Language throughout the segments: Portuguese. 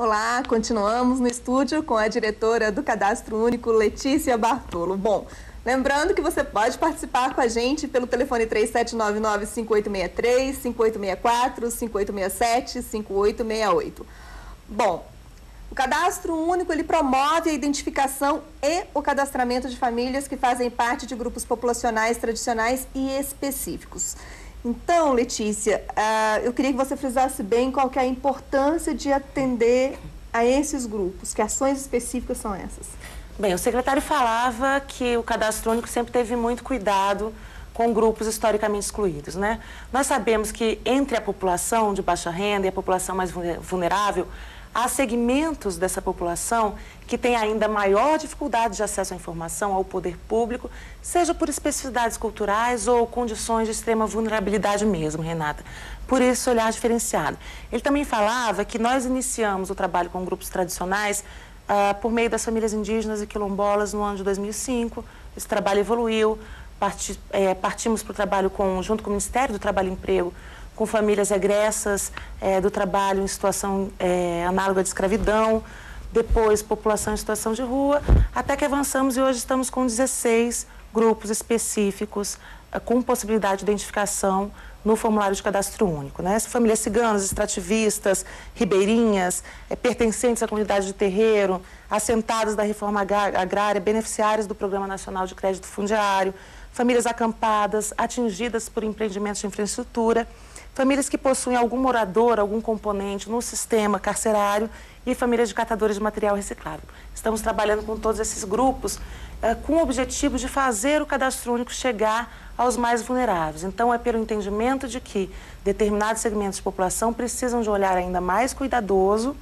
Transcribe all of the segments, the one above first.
Olá, continuamos no estúdio com a diretora do Cadastro Único, Letícia Bartolo. Bom, lembrando que você pode participar com a gente pelo telefone 3799-5863, 5864, 5867, 5868. Bom, o Cadastro Único, ele promove a identificação e o cadastramento de famílias que fazem parte de grupos populacionais tradicionais e específicos. Então, Letícia, eu queria que você frisasse bem qual que é a importância de atender a esses grupos. Que ações específicas são essas? Bem, o secretário falava que o Cadastro Único sempre teve muito cuidado com grupos historicamente excluídos, né? Nós sabemos que entre a população de baixa renda e a população mais vulnerável, há segmentos dessa população que têm ainda maior dificuldade de acesso à informação, ao poder público, seja por especificidades culturais ou condições de extrema vulnerabilidade mesmo, Renata. Por isso, olhar diferenciado. Ele também falava que nós iniciamos o trabalho com grupos tradicionais por meio das famílias indígenas e quilombolas no ano de 2005. Esse trabalho evoluiu, partimos para o trabalho junto com o Ministério do Trabalho e Emprego, com famílias egressas do trabalho em situação análoga de escravidão, depois população em situação de rua, até que avançamos e hoje estamos com 16 grupos específicos com possibilidade de identificação no formulário de cadastro único, né? Famílias ciganas, extrativistas, ribeirinhas, pertencentes à comunidade de terreiro, assentadas da reforma agrária, beneficiários do Programa Nacional de Crédito Fundiário, famílias acampadas, atingidas por empreendimentos de infraestrutura, famílias que possuem algum morador, algum componente no sistema carcerário e famílias de catadores de material reciclável. Estamos trabalhando com todos esses grupos com o objetivo de fazer o cadastro único chegar aos mais vulneráveis. Então, é pelo entendimento de que determinados segmentos de população precisam de um olhar ainda mais cuidadoso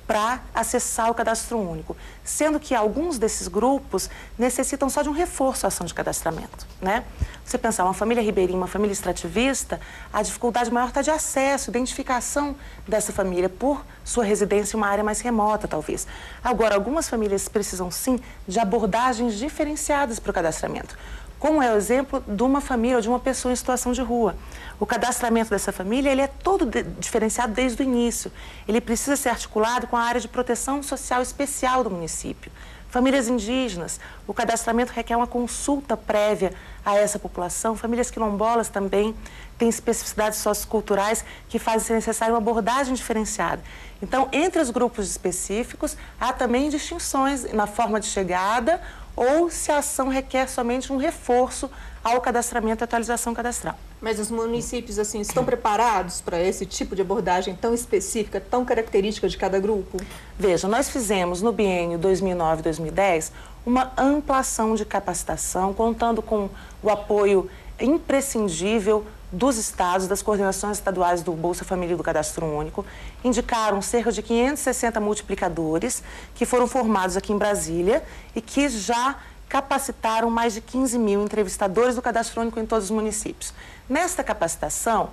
para acessar o cadastro único, sendo que alguns desses grupos necessitam só de um reforço à ação de cadastramento, né? Você pensar, uma família ribeirinha, uma família extrativista, a dificuldade maior está de acesso, identificação dessa família por sua residência em uma área mais remota, talvez. Agora, algumas famílias precisam, sim, de abordagens diferenciadas para o cadastramento, como é o exemplo de uma família ou de uma pessoa em situação de rua. O cadastramento dessa família, ele é todo diferenciado desde o início. Ele precisa ser articulado com a área de proteção social especial do município. Famílias indígenas, o cadastramento requer uma consulta prévia a essa população. Famílias quilombolas também têm especificidades socioculturais que fazem ser necessária uma abordagem diferenciada. Então, entre os grupos específicos, há também distinções na forma de chegada ou se a ação requer somente um reforço ao cadastramento e atualização cadastral. Mas os municípios, assim, estão preparados para esse tipo de abordagem tão específica, tão característica de cada grupo? Veja, nós fizemos no biênio 2009-2010 uma ampla ação de capacitação, contando com o apoio imprescindível dos estados, das coordenações estaduais do Bolsa Família e do Cadastro Único. Indicaram cerca de 560 multiplicadores que foram formados aqui em Brasília e que já capacitaram mais de 15 mil entrevistadores do Cadastro Único em todos os municípios. Nesta capacitação,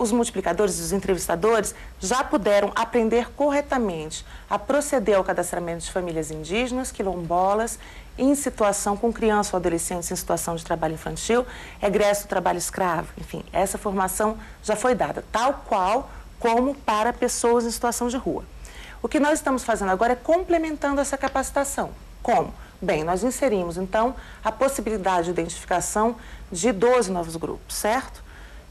os multiplicadores e os entrevistadores já puderam aprender corretamente a proceder ao cadastramento de famílias indígenas, quilombolas, em situação com crianças ou adolescentes em situação de trabalho infantil, egresso do trabalho escravo. Enfim, essa formação já foi dada, tal qual como para pessoas em situação de rua. O que nós estamos fazendo agora é complementando essa capacitação. Como? Bem, nós inserimos, então, a possibilidade de identificação de 12 novos grupos, certo?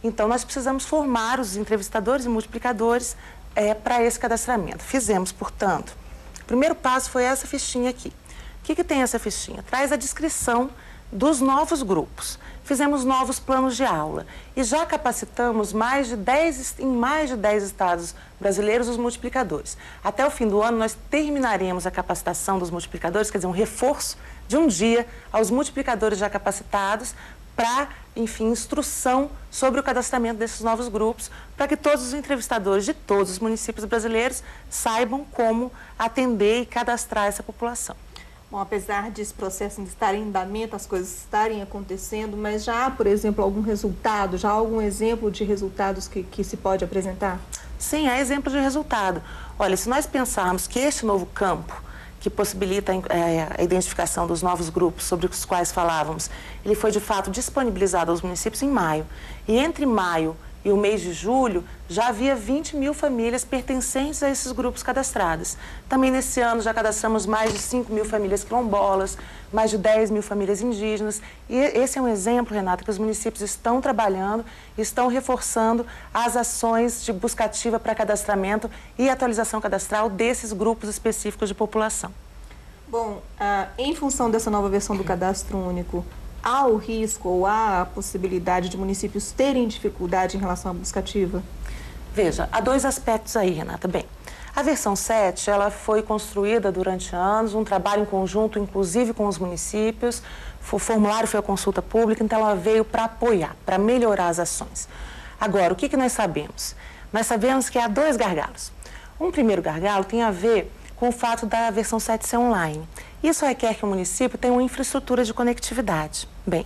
Então, nós precisamos formar os entrevistadores e multiplicadores para esse cadastramento. Fizemos, portanto, o primeiro passo foi essa fichinha aqui. O que tem essa fichinha? Traz a descrição dos novos grupos. Fizemos novos planos de aula e já capacitamos em mais de 10 estados brasileiros os multiplicadores. Até o fim do ano, nós terminaremos a capacitação dos multiplicadores, quer dizer, um reforço de um dia aos multiplicadores já capacitados para, enfim, instrução sobre o cadastramento desses novos grupos, para que todos os entrevistadores de todos os municípios brasileiros saibam como atender e cadastrar essa população. Bom, apesar desse processo de estar em andamento, as coisas estarem acontecendo, mas já há, por exemplo, algum resultado, já há algum exemplo de resultados que se pode apresentar? Sim, há exemplo de resultado. Olha, se nós pensarmos que este novo campo, que possibilita a identificação dos novos grupos sobre os quais falávamos, ele foi de fato disponibilizado aos municípios em maio. E entre maio e o mês de julho, já havia 20 mil famílias pertencentes a esses grupos cadastradas. Também nesse ano já cadastramos mais de 5 mil famílias quilombolas, mais de 10 mil famílias indígenas. E esse é um exemplo, Renata, que os municípios estão trabalhando, estão reforçando as ações de busca ativa para cadastramento e atualização cadastral desses grupos específicos de população. Bom, em função dessa nova versão do Cadastro Único, há o risco ou há a possibilidade de municípios terem dificuldade em relação à busca ativa? Veja, há dois aspectos aí, Renata. Bem, a versão 7, ela foi construída durante anos, um trabalho em conjunto, inclusive com os municípios, o formulário foi a consulta pública, então ela veio para apoiar, para melhorar as ações. Agora, o que nós sabemos? Nós sabemos que há dois gargalos. Um primeiro gargalo tem a ver com o fato da versão 7 ser online. Isso requer que o município tenha uma infraestrutura de conectividade. Bem,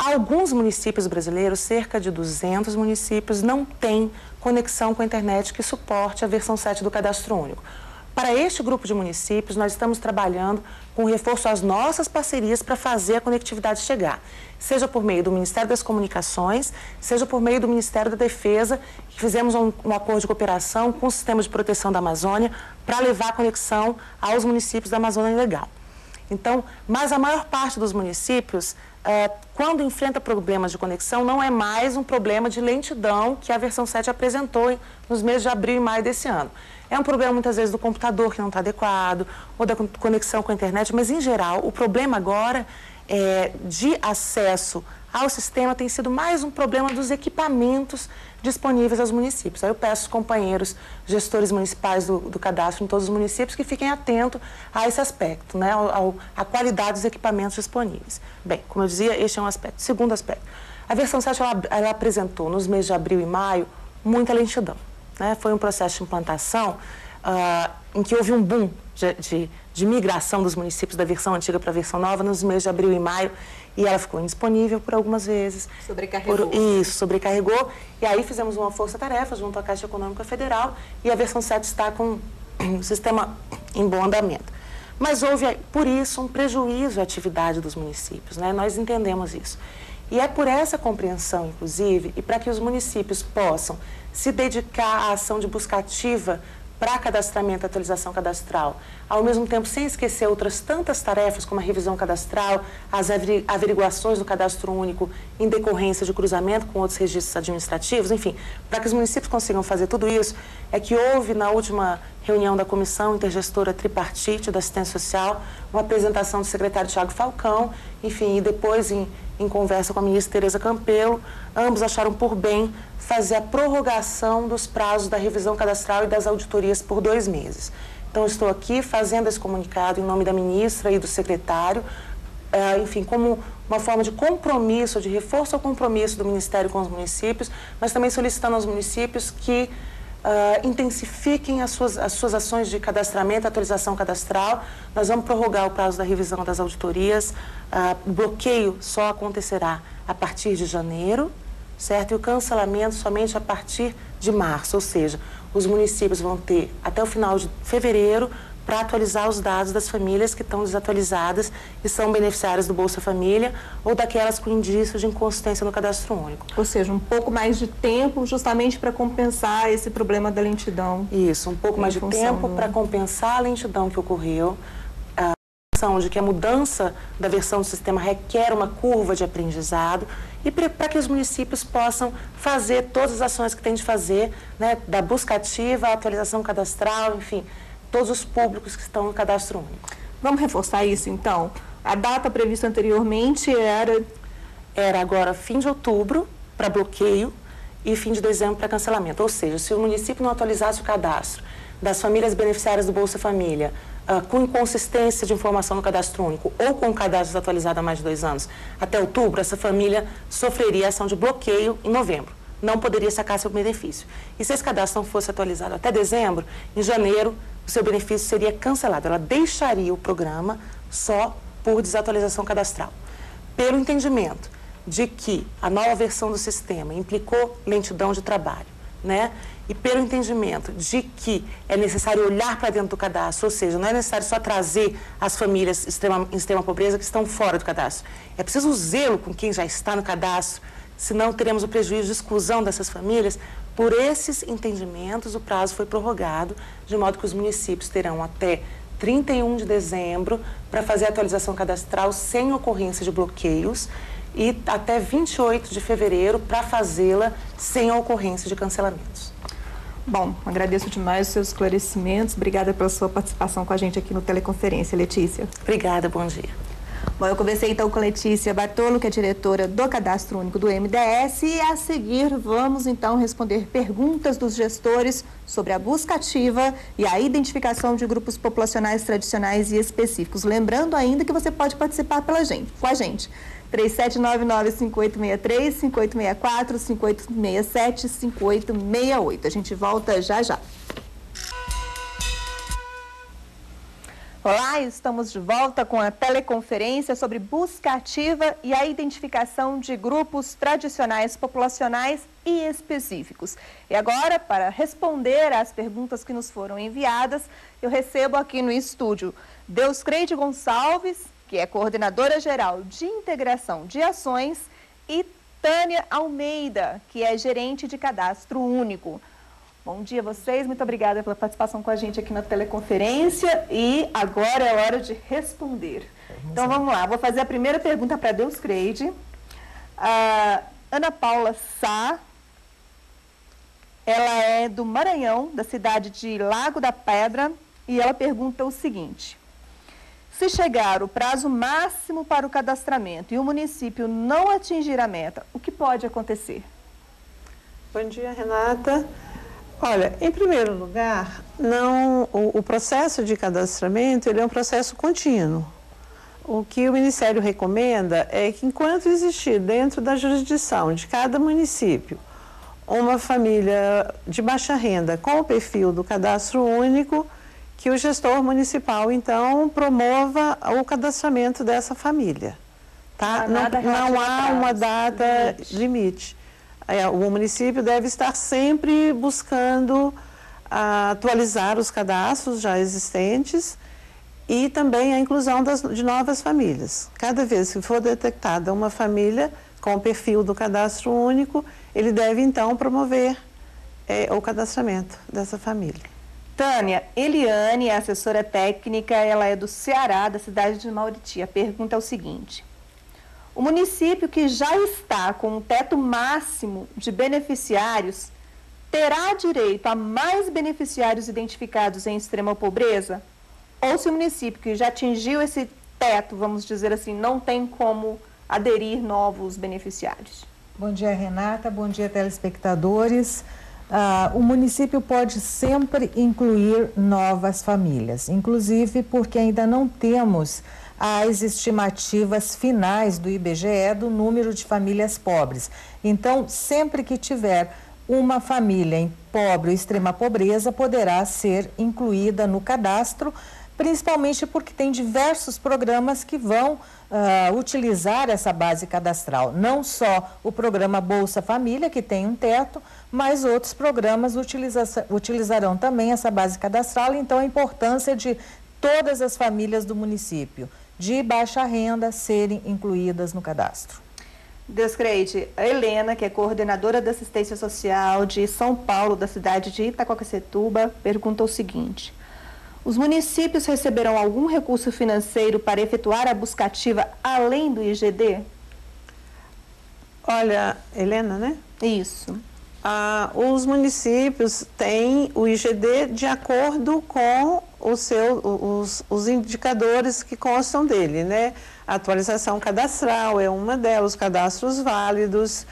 alguns municípios brasileiros, cerca de 200 municípios, não têm conexão com a internet que suporte a versão 7 do Cadastro Único. Para este grupo de municípios, nós estamos trabalhando com reforço às nossas parcerias para fazer a conectividade chegar, seja por meio do Ministério das Comunicações, seja por meio do Ministério da Defesa, que fizemos um acordo de cooperação com o Sistema de Proteção da Amazônia para levar a conexão aos municípios da Amazônia Legal. Então, mas a maior parte dos municípios, quando enfrenta problemas de conexão, não é mais um problema de lentidão que a versão 7 apresentou nos meses de abril e maio desse ano. É um problema, muitas vezes, do computador que não está adequado, ou da conexão com a internet, mas, em geral, o problema agora de acesso ao sistema tem sido mais um problema dos equipamentos disponíveis aos municípios. Aí eu peço aos companheiros gestores municipais do cadastro em todos os municípios que fiquem atentos a esse aspecto, né, à qualidade dos equipamentos disponíveis. Bem, como eu dizia, este é um aspecto. Segundo aspecto, a versão 7 ela apresentou nos meses de abril e maio muita lentidão. Né? Foi um processo de implantação em que houve um boom de migração dos municípios da versão antiga para a versão nova nos meses de abril e maio, e ela ficou indisponível por algumas vezes. Sobrecarregou. Isso, sobrecarregou. E aí fizemos uma força-tarefa junto à Caixa Econômica Federal e a versão 7 está com o sistema em bom andamento. Mas houve, por isso, um prejuízo à atividade dos municípios, né? Nós entendemos isso. E é por essa compreensão, inclusive, e para que os municípios possam se dedicar à ação de busca ativa para cadastramento e atualização cadastral, ao mesmo tempo sem esquecer outras tantas tarefas como a revisão cadastral, as averiguações do cadastro único em decorrência de cruzamento com outros registros administrativos, enfim, para que os municípios consigam fazer tudo isso, é que houve na última reunião da Comissão Intergestora Tripartite da Assistência Social uma apresentação do secretário Tiago Falcão, enfim, e depois em conversa com a ministra Tereza Campelo, ambos acharam por bem fazer a prorrogação dos prazos da revisão cadastral e das auditorias por 2 meses. Então, estou aqui fazendo esse comunicado em nome da ministra e do secretário, enfim, como uma forma de compromisso, de reforço ao compromisso do Ministério com os municípios, mas também solicitando aos municípios que intensifiquem as suas ações de cadastramento, atualização cadastral. Nós vamos prorrogar o prazo da revisão das auditorias. O bloqueio só acontecerá a partir de janeiro, certo? E o cancelamento somente a partir de março, ou seja, os municípios vão ter até o final de fevereiro para atualizar os dados das famílias que estão desatualizadas e são beneficiárias do Bolsa Família ou daquelas com indícios de inconsistência no Cadastro Único. Ou seja, um pouco mais de tempo justamente para compensar esse problema da lentidão. Isso, um pouco mais de tempo para compensar a lentidão que ocorreu, a questão de que a mudança da versão do sistema requer uma curva de aprendizado e para que os municípios possam fazer todas as ações que têm de fazer, né, da busca ativa, a atualização cadastral, enfim, todos os públicos que estão no Cadastro Único. Vamos reforçar isso, então? A data prevista anteriormente era... Era agora fim de outubro para bloqueio e fim de dezembro para cancelamento. Ou seja, se o município não atualizasse o cadastro das famílias beneficiárias do Bolsa Família com inconsistência de informação no Cadastro Único ou com o cadastro desatualizado há mais de 2 anos, até outubro, essa família sofreria ação de bloqueio em novembro. Não poderia sacar seu benefício. E se esse cadastro não fosse atualizado até dezembro, em janeiro, o seu benefício seria cancelado. Ela deixaria o programa só por desatualização cadastral. Pelo entendimento de que a nova versão do sistema implicou lentidão de trabalho, né? E pelo entendimento de que é necessário olhar para dentro do cadastro, ou seja, não é necessário só trazer as famílias em extrema pobreza que estão fora do cadastro. É preciso o zelo com quem já está no cadastro, senão teremos o prejuízo de exclusão dessas famílias. Por esses entendimentos, o prazo foi prorrogado, de modo que os municípios terão até 31 de dezembro para fazer a atualização cadastral sem ocorrência de bloqueios e até 28 de fevereiro para fazê-la sem a ocorrência de cancelamentos. Bom, agradeço demais os seus esclarecimentos. Obrigada pela sua participação com a gente aqui no Teleconferência, Letícia. Obrigada, bom dia. Bom, eu conversei então com Letícia Bartolo, que é diretora do Cadastro Único do MDS, e a seguir vamos então responder perguntas dos gestores sobre a busca ativa e a identificação de grupos populacionais tradicionais e específicos. Lembrando ainda que você pode participar com a gente. 3799-5863, 5864, 5867, 5868. A gente volta já já. Olá, estamos de volta com a teleconferência sobre busca ativa e a identificação de grupos tradicionais, populacionais e específicos. E agora, para responder às perguntas que nos foram enviadas, eu recebo aqui no estúdio Deuscreide Gonçalves, que é coordenadora geral de integração de ações, e Tânia Almeida, que é gerente de cadastro único. Bom dia a vocês, muito obrigada pela participação com a gente aqui na teleconferência e agora é hora de responder. Então vamos lá, vou fazer a primeira pergunta para a Deuscreide. A Ana Paula Sá, ela é do Maranhão, da cidade de Lago da Pedra, e ela pergunta o seguinte: se chegar o prazo máximo para o cadastramento e o município não atingir a meta, o que pode acontecer? Bom dia, Renata. Olha, em primeiro lugar, o processo de cadastramento ele é um processo contínuo. O que o Ministério recomenda é que, enquanto existir dentro da jurisdição de cada município uma família de baixa renda com o perfil do cadastro único, que o gestor municipal, então, promova o cadastramento dessa família. Tá? Não há uma data limite. O município deve estar sempre buscando atualizar os cadastros já existentes e também a inclusão de novas famílias. Cada vez que for detectada uma família com o perfil do cadastro único, ele deve então promover o cadastramento dessa família. Tânia, Eliane, é assessora técnica, ela é do Ceará, da cidade de Mauriti. A pergunta é o seguinte: o município que já está com um teto máximo de beneficiários terá direito a mais beneficiários identificados em extrema pobreza? Ou se o município que já atingiu esse teto, vamos dizer assim, não tem como aderir novos beneficiários? Bom dia, Renata. Bom dia, telespectadores. O município pode sempre incluir novas famílias, inclusive porque ainda não temos as estimativas finais do IBGE do número de famílias pobres. Então, sempre que tiver uma família em pobre ou extrema pobreza, poderá ser incluída no cadastro, principalmente porque tem diversos programas que vão utilizar essa base cadastral. Não só o programa Bolsa Família, que tem um teto, mas outros programas utilizarão também essa base cadastral. Então, a importância de todas as famílias do município de baixa renda serem incluídas no cadastro. Deuscreide, a Helena, que é coordenadora da assistência social de São Paulo, da cidade de Itaquaquecetuba, pergunta o seguinte: os municípios receberão algum recurso financeiro para efetuar a busca ativa além do IGD? Olha, Helena, né? Isso. Os municípios têm o IGD de acordo com os indicadores que constam dele, né? A atualização cadastral é uma delas, os cadastros válidos.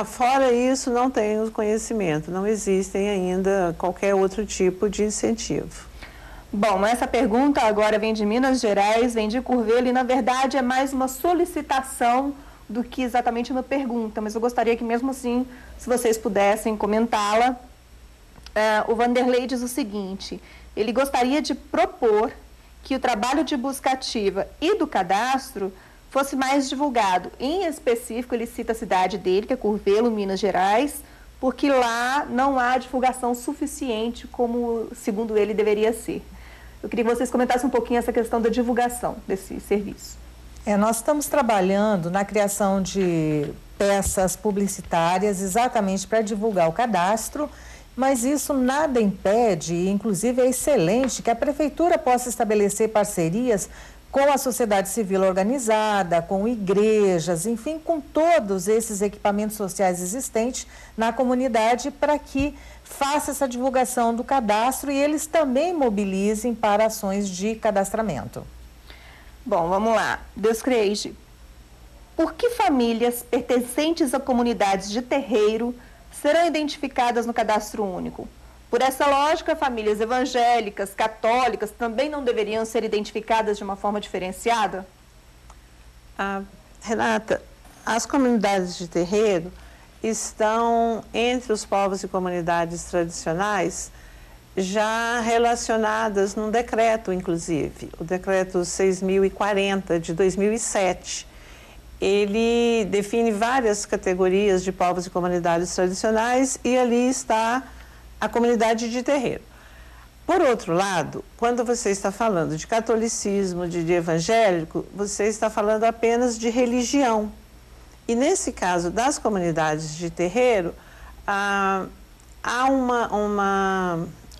Fora isso, não tenho conhecimento, não existem ainda qualquer outro tipo de incentivo. Bom, essa pergunta agora vem de Minas Gerais, vem de Curvelo, e na verdade é mais uma solicitação do que exatamente uma pergunta, mas eu gostaria que mesmo assim, se vocês pudessem comentá-la. O Vanderlei diz o seguinte: ele gostaria de propor que o trabalho de busca ativa e do cadastro fosse mais divulgado. Em específico, ele cita a cidade dele, que é Curvelo, Minas Gerais, porque lá não há divulgação suficiente como, segundo ele, deveria ser. Eu queria que vocês comentassem um pouquinho essa questão da divulgação desse serviço. Nós estamos trabalhando na criação de peças publicitárias exatamente para divulgar o cadastro, mas isso nada impede, inclusive é excelente, que a Prefeitura possa estabelecer parcerias com a sociedade civil organizada, com igrejas, enfim, com todos esses equipamentos sociais existentes na comunidade para que faça essa divulgação do cadastro e eles também mobilizem para ações de cadastramento. Bom, vamos lá. Deuscreide, por que famílias pertencentes a comunidades de terreiro serão identificadas no cadastro único? Por essa lógica, famílias evangélicas, católicas, também não deveriam ser identificadas de uma forma diferenciada? Renata, as comunidades de terreiro estão entre os povos e comunidades tradicionais já relacionadas num decreto, inclusive, o decreto 6.040 de 2007. Ele define várias categorias de povos e comunidades tradicionais e ali está a comunidade de terreiro. Por outro lado, quando você está falando de catolicismo, de evangélico, você está falando apenas de religião. E nesse caso das comunidades de terreiro, a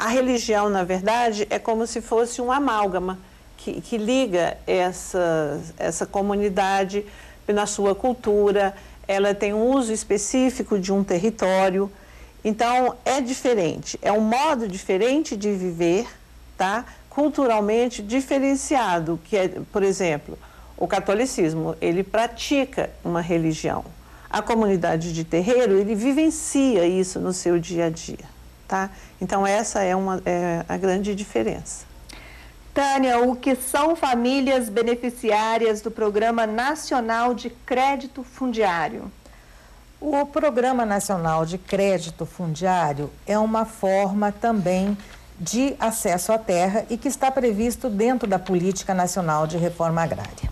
religião, na verdade, é como se fosse um amálgama que liga essa comunidade na sua cultura, ela tem um uso específico de um território. Então, é diferente, é um modo diferente de viver, tá? Culturalmente diferenciado, que é, por exemplo, o catolicismo, ele pratica uma religião. A comunidade de terreiro, ele vivencia isso no seu dia a dia, tá? Então, essa é a grande diferença. Tânia, o que são famílias beneficiárias do Programa Nacional de Crédito Fundiário? O Programa Nacional de Crédito Fundiário é uma forma também de acesso à terra e que está previsto dentro da Política Nacional de Reforma Agrária.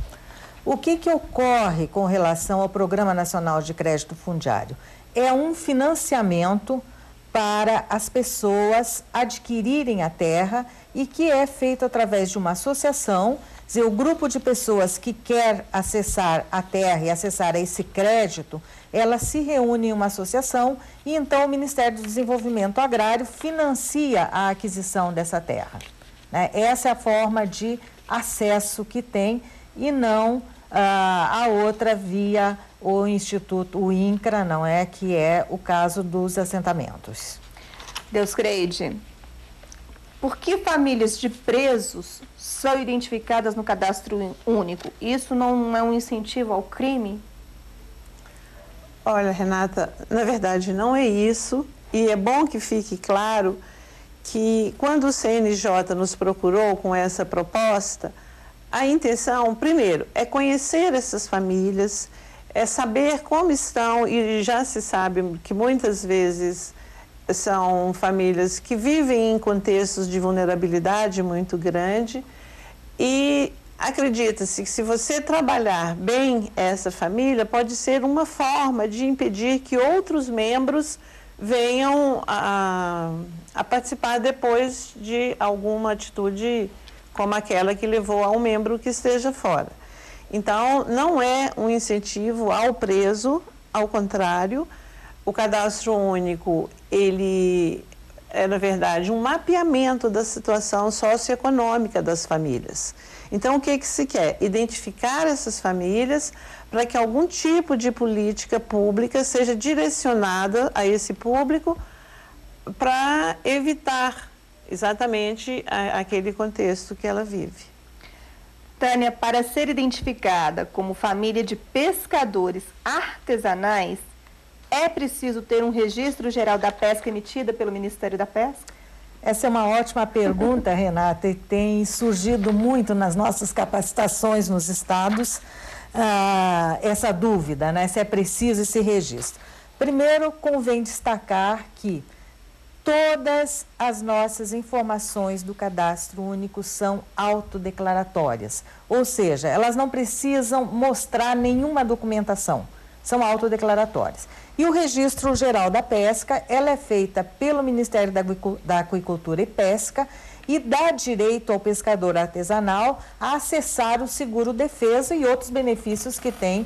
O que ocorre com relação ao Programa Nacional de Crédito Fundiário? É um financiamento para as pessoas adquirirem a terra e que é feito através de uma associação. Dizer, o grupo de pessoas que quer acessar a terra e acessar esse crédito, ela se reúne em uma associação e então o Ministério do Desenvolvimento Agrário financia a aquisição dessa terra, né? Essa é a forma de acesso que tem e não a outra via o Instituto, o INCRA, não é? Que é o caso dos assentamentos. Deuscreide, por que famílias de presos são identificadas no cadastro único? Isso não é um incentivo ao crime? Olha, Renata, na verdade não é isso, e é bom que fique claro que quando o CNJ nos procurou com essa proposta, a intenção, primeiro, é conhecer essas famílias, é saber como estão, e já se sabe que muitas vezes são famílias que vivem em contextos de vulnerabilidade muito grande, e acredita-se que se você trabalhar bem essa família, pode ser uma forma de impedir que outros membros venham a participar depois de alguma atitude como aquela que levou a um membro que esteja fora. Então, não é um incentivo ao preso, ao contrário, o cadastro único, ele é, na verdade, um mapeamento da situação socioeconômica das famílias. Então, o que se quer? Identificar essas famílias para que algum tipo de política pública seja direcionada a esse público para evitar exatamente aquele contexto que ela vive. Tânia, para ser identificada como família de pescadores artesanais, é preciso ter um registro geral da pesca emitida pelo Ministério da Pesca? Essa é uma ótima pergunta, Renata, e tem surgido muito nas nossas capacitações nos estados essa dúvida, né? Se é preciso esse registro. Primeiro, convém destacar que todas as nossas informações do cadastro único são autodeclaratórias, ou seja, elas não precisam mostrar nenhuma documentação, são autodeclaratórias. E o Registro Geral da Pesca, ela é feita pelo Ministério da Aquicultura e Pesca e dá direito ao pescador artesanal a acessar o seguro-defesa e outros benefícios que tem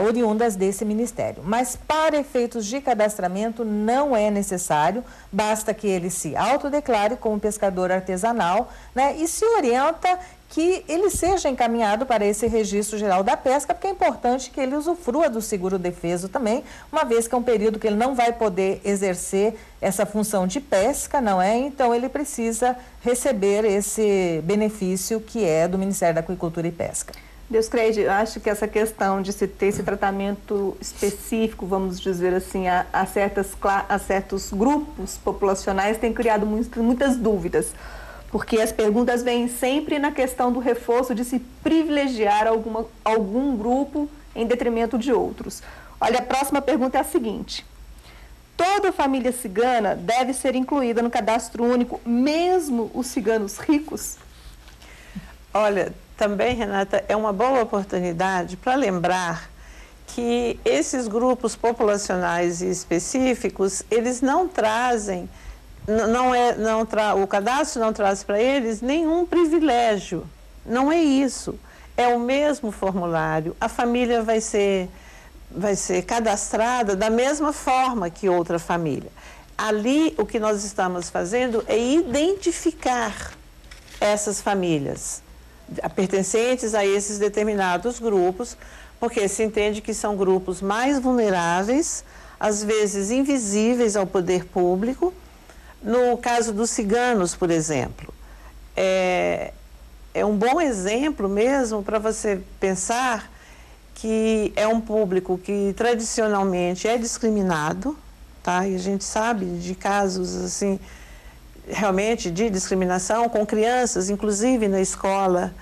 oriundas desse Ministério. Mas para efeitos de cadastramento não é necessário, basta que ele se autodeclare como pescador artesanal, né, e se orienta que ele seja encaminhado para esse registro geral da pesca, porque é importante que ele usufrua do seguro-defeso também, uma vez que é um período que ele não vai poder exercer essa função de pesca, não é? Então ele precisa receber esse benefício que é do Ministério da Aquicultura e Pesca. Deuscreide, eu acho que essa questão de se ter esse tratamento específico, vamos dizer assim, a certos grupos populacionais tem criado muitas dúvidas. Porque as perguntas vêm sempre na questão do reforço de se privilegiar algum grupo em detrimento de outros. Olha, a próxima pergunta é a seguinte: toda família cigana deve ser incluída no cadastro único, mesmo os ciganos ricos? Olha, também, Renata, é uma boa oportunidade para lembrar que esses grupos populacionais e específicos, eles não trazem... o cadastro não traz para eles nenhum privilégio, não é isso. É o mesmo formulário, a família vai ser cadastrada da mesma forma que outra família. Ali, o que nós estamos fazendo é identificar essas famílias pertencentes a esses determinados grupos, porque se entende que são grupos mais vulneráveis, às vezes invisíveis ao poder público. No caso dos ciganos, por exemplo, é um bom exemplo mesmo para você pensar que é um público que tradicionalmente é discriminado, tá? E a gente sabe de casos assim, realmente de discriminação com crianças, inclusive na escola,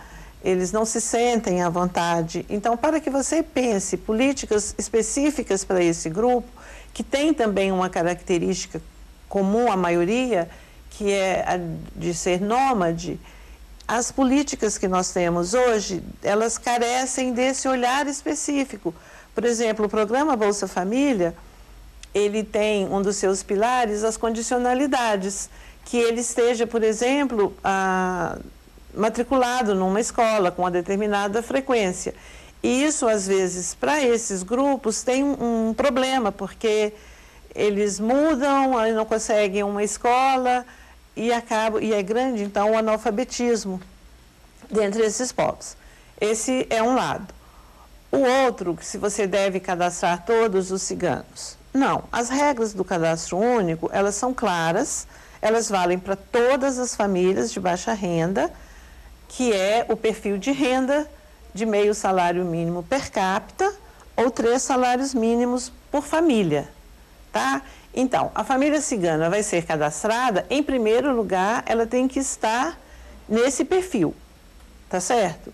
eles não se sentem à vontade. Então, para que você pense políticas específicas para esse grupo, que tem também uma característica comum à maioria, que é a de ser nômade, as políticas que nós temos hoje, elas carecem desse olhar específico. Por exemplo, o programa Bolsa Família, ele tem um dos seus pilares as condicionalidades, que ele esteja, por exemplo, matriculado numa escola com uma determinada frequência. E isso, às vezes, para esses grupos tem um problema, porque eles mudam, aí não conseguem uma escola e é grande, então, o analfabetismo dentre esses povos. Esse é um lado. O outro, se você deve cadastrar todos os ciganos. Não, as regras do cadastro único, elas são claras, elas valem para todas as famílias de baixa renda, que é o perfil de renda de meio salário mínimo per capita ou 3 salários mínimos por família. Tá? Então, a família cigana vai ser cadastrada, em primeiro lugar, ela tem que estar nesse perfil, tá certo?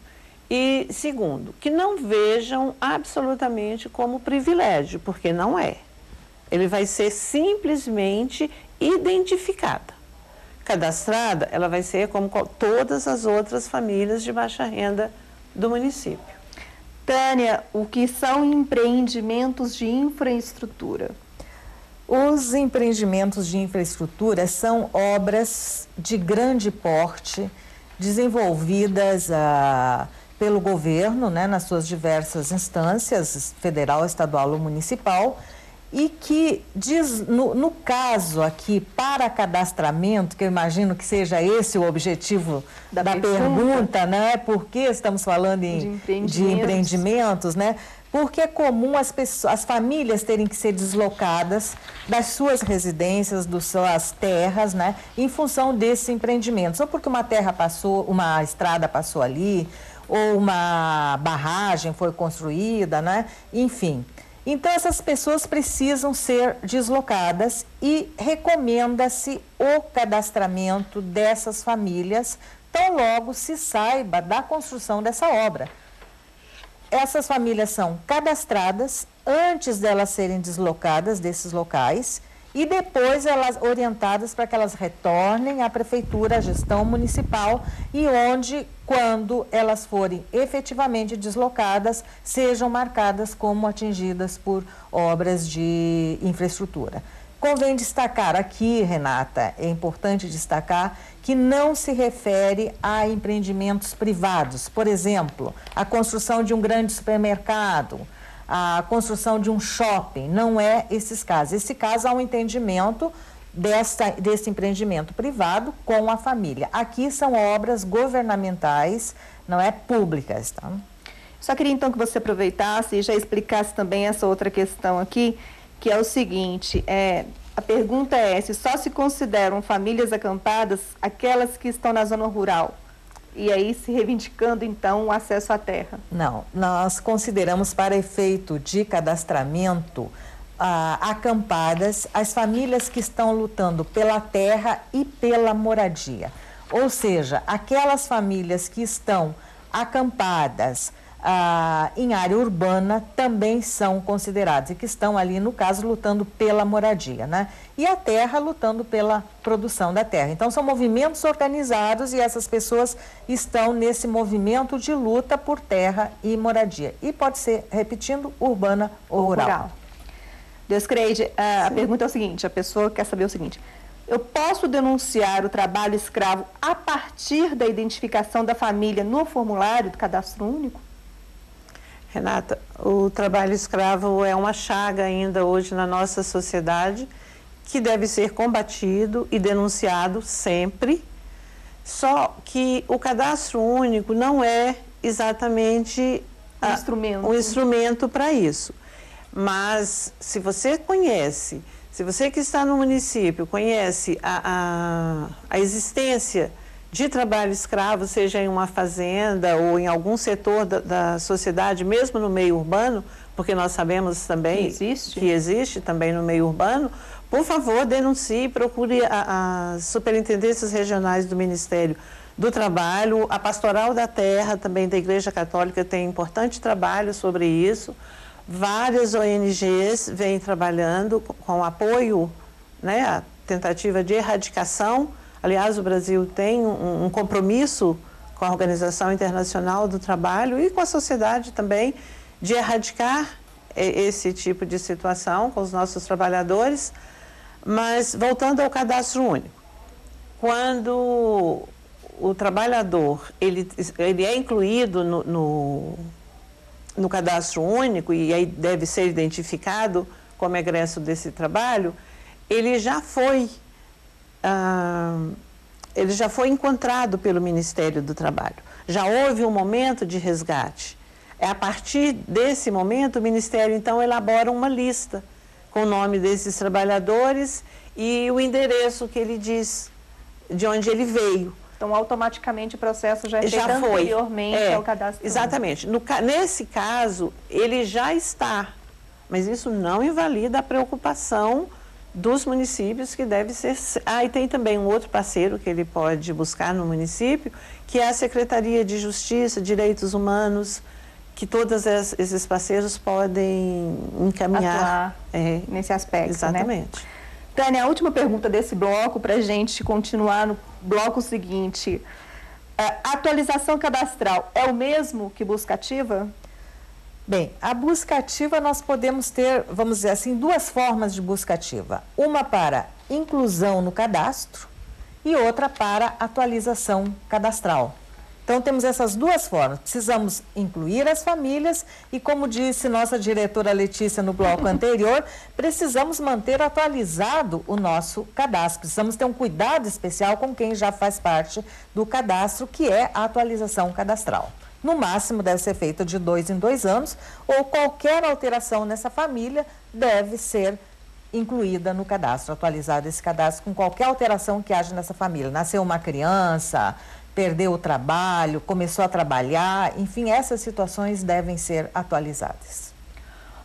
E segundo, que não vejam absolutamente como privilégio, porque não é. Ele vai ser simplesmente identificada. Cadastrada, ela vai ser como todas as outras famílias de baixa renda do município. Tânia, o que são empreendimentos de infraestrutura? Os empreendimentos de infraestrutura são obras de grande porte, desenvolvidas pelo governo, né, nas suas diversas instâncias, federal, estadual ou municipal, e que diz, no caso aqui, para cadastramento, que eu imagino que seja esse o objetivo da pergunta, né? Por que estamos falando de empreendimentos, né? Porque é comum as famílias terem que ser deslocadas das suas residências, das suas terras, né? Em função desses empreendimentos. Ou porque uma estrada passou ali, ou uma barragem foi construída, né? Enfim. Então, essas pessoas precisam ser deslocadas e recomenda-se o cadastramento dessas famílias, tão logo se saiba da construção dessa obra. Essas famílias são cadastradas antes delas serem deslocadas desses locais e depois elas orientadas para que elas retornem à prefeitura, à gestão municipal e onde, quando elas forem efetivamente deslocadas, sejam marcadas como atingidas por obras de infraestrutura. Convém destacar aqui, Renata, é importante destacar que não se refere a empreendimentos privados. Por exemplo, a construção de um grande supermercado, a construção de um shopping, não é esses casos. Esse caso há um entendimento desse empreendimento privado com a família. Aqui são obras governamentais, não é públicas, tá? Só queria então que você aproveitasse e já explicasse também essa outra questão aqui, que é o seguinte, a pergunta é se só se consideram famílias acampadas aquelas que estão na zona rural, e aí se reivindicando então o acesso à terra. Não, nós consideramos para efeito de cadastramento acampadas as famílias que estão lutando pela terra e pela moradia. Ou seja, aquelas famílias que estão acampadas em área urbana também são consideradas e que estão ali, no caso, lutando pela moradia, né? E a terra lutando pela produção da terra. Então, são movimentos organizados e essas pessoas estão nesse movimento de luta por terra e moradia. E pode ser, repetindo, urbana ou rural. Deuscreide, a pergunta é o seguinte, a pessoa quer saber o seguinte: eu posso denunciar o trabalho escravo a partir da identificação da família no formulário do Cadastro Único? Renata, o trabalho escravo é uma chaga ainda hoje na nossa sociedade que deve ser combatido e denunciado sempre, só que o Cadastro Único não é exatamente um instrumento para isso. Mas se você conhece, se você que está no município conhece a existência de trabalho escravo, seja em uma fazenda ou em algum setor da sociedade, mesmo no meio urbano, porque nós sabemos também que existe também no meio urbano, por favor, denuncie, procure as superintendências regionais do Ministério do Trabalho, a Pastoral da Terra, também da Igreja Católica, tem importante trabalho sobre isso. Várias ONGs vêm trabalhando com apoio, né, a tentativa de erradicação. Aliás, o Brasil tem um compromisso com a Organização Internacional do Trabalho e com a sociedade também de erradicar esse tipo de situação com os nossos trabalhadores. Mas, voltando ao Cadastro Único, quando o trabalhador ele é incluído no Cadastro Único e aí deve ser identificado como egresso desse trabalho, ele já foi encontrado pelo Ministério do Trabalho. Já houve um momento de resgate. A partir desse momento, o Ministério, então, elabora uma lista com o nome desses trabalhadores e o endereço que ele diz de onde ele veio. Então, automaticamente, o processo já é feito anteriormente ao cadastro. Exatamente. Nesse caso, ele já está, mas isso não invalida a preocupação dos municípios que deve ser... e tem também um outro parceiro que ele pode buscar no município, que é a Secretaria de Justiça, Direitos Humanos, que todos esses parceiros podem encaminhar nesse aspecto, exatamente. Né? Tânia, a última pergunta desse bloco, para a gente continuar no bloco seguinte. A atualização cadastral é o mesmo que busca ativa? Bem, a busca ativa nós podemos ter, vamos dizer assim, duas formas de busca ativa. Uma para inclusão no cadastro e outra para atualização cadastral. Então, temos essas duas formas. Precisamos incluir as famílias e, como disse nossa diretora Letícia no bloco anterior, precisamos manter atualizado o nosso cadastro. Precisamos ter um cuidado especial com quem já faz parte do cadastro, que é a atualização cadastral. No máximo, deve ser feita de 2 em 2 anos, ou qualquer alteração nessa família deve ser incluída no cadastro, atualizado esse cadastro com qualquer alteração que haja nessa família. Nasceu uma criança, perdeu o trabalho, começou a trabalhar, enfim, essas situações devem ser atualizadas.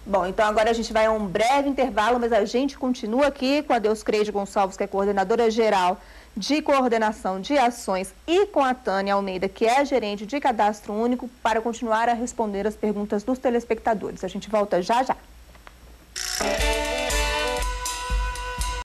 Bom, então agora a gente vai a um breve intervalo, mas a gente continua aqui com a Deuscreide Gonçalves, que é coordenadora geral de coordenação de ações, e com a Tânia Almeida, que é gerente de Cadastro Único, para continuar a responder as perguntas dos telespectadores. A gente volta já já.